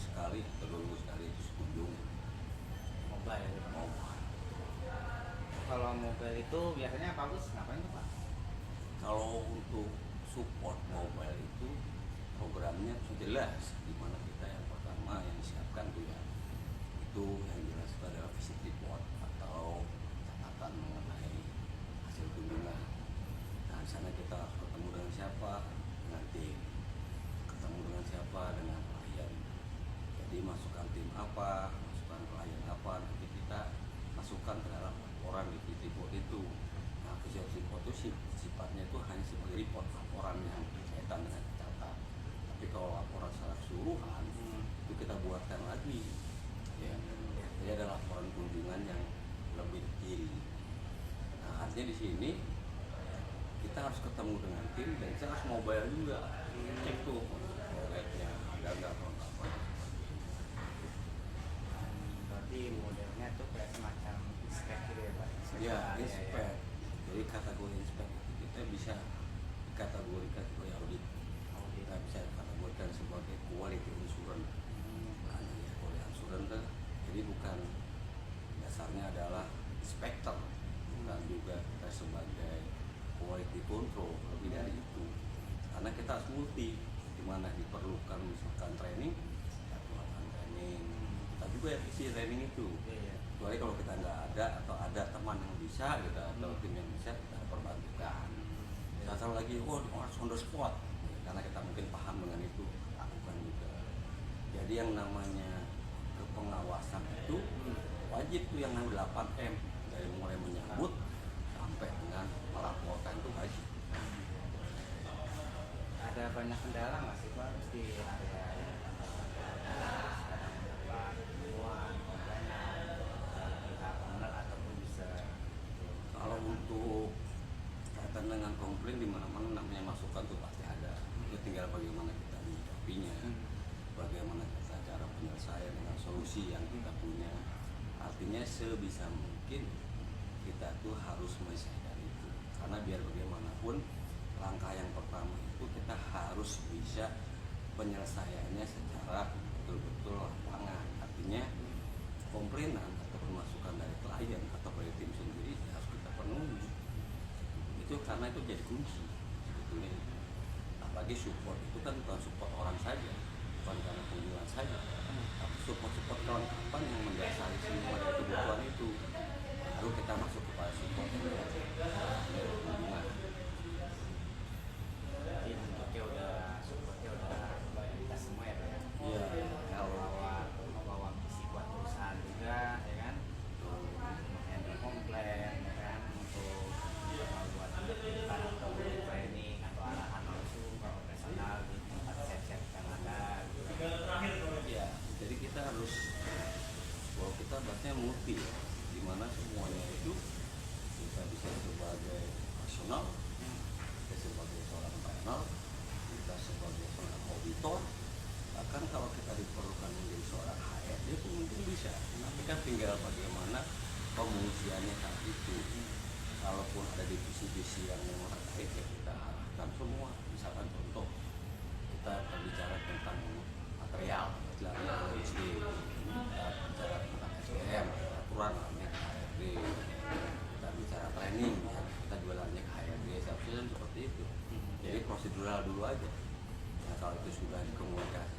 sekali atau 2 minggu sekali itu kunjung Mobile. mobile. Kalau mobile itu biasanya Pak Gus ngapain tuh Pak? Kalau untuk support mobile itu programnya sudah jelas, di mana kita yang pertama yang disiapkan tuh ya itu yang jelas itu adalah visit report atau catatan mengenai hasil kunjungan. Nah, di sana kita harus ketemu dengan siapa, dengan tim, ketemu dengan siapa, dengan klien. Jadi masukkan tim apa, masukkan klien apa, nanti kita masukkan ke dalam laporan di visit report itu. Nah, visit report itu sifatnya itu hanya sebagai report laporan yang berkaitan dengan catatan. Tapi kalau laporan secara keseluruhan itu kita buatkan lagi. Ya, ini adalah laporan kunjungan yang lebih detail. Nah, artinya di sini kita harus ketemu dengan tim dan kita harus mobile juga. Cek tuh proyeknya ada nggak apa-apa. Berarti modelnya tuh kayak semacam inspek gitu ya Pak? Ya, inspek. Jadi kategori inspek itu kita bisa dikategorikan sebagai audit. Kita bisa kategorikan sebagai quality assurance. Ya, quality assurance kan, jadi bukan dasarnya adalah inspektor, bukan juga kita sebagai quality control, lebih dari itu. Karena kita harus multi, di mana diperlukan misalkan training, kita melakukan training. Kita juga isi training itu. Kecuali kalau kita nggak ada atau ada teman yang bisa gitu, atau tim yang bisa, kita perbantukan. Satu lagi, harus on the spot, karena kita mungkin paham dengan itu, lakukan juga. Jadi yang namanya kepengawasan itu wajib tuh yang 8M, dari mulai menyambut sampai dengan melaporkan itu wajib. Ada banyak kendala nggak sih Pak di area ataupun bisa? Kalau untuk kaitan dengan komplain di mana-mana namanya masukan tuh pasti ada. Itu tinggal bagaimana kita menyikapinya, bagaimana kita cara penyelesaian dengan solusi yang kita punya. Artinya sebisa mungkin kita tuh harus menyelesaikan itu. Karena biar bagaimanapun langkah yang pertama itu kita harus bisa penyelesaiannya secara betul-betul lapangan. Artinya komplainan atau masukan dari klien atau dari tim sendiri harus kita penuhi. Itu karena itu jadi kunci sebetulnya. Apalagi support itu kan bukan support orang saja, bukan karena kunjungan saja, tapi support kelengkapan yang mendasari semua dari kebutuhan itu. Baru kita masuk kepada support kunjungan. Jadi bentuknya supportnya udah kita semua ya Pak ya? Iya. Kalau membawa misi buat perusahaan juga ya kan, handle komplain ya kan, untuk buat pendidikan atau training atau arahan langsung ke operasional di tempat set-set yang ada gitu. Ya, jadi kita harus, bahwa kita bahasnya multi ya, dimana semuanya itu kita bisa sebagai profesional, kita sebagai seorang panel, kita sebagai seorang auditor, bahkan kalau kita diperlukan menjadi seorang HRD itu mungkin bisa. Tapi kan tinggal bagaimana pengungsiannya saat itu. Kalaupun ada divisi-divisi yang memang terkait ya kita arahkan semua. Misalkan contoh, kita berbicara tentang material, istilahnya HRD, kita bicara tentang SDM, aturan namanya HRD, kita bicara training, ya, kita jualannya ke HRD, seharusnya seperti itu. Jadi prosedural dulu aja. Nah, kalau itu sudah dikomunikasi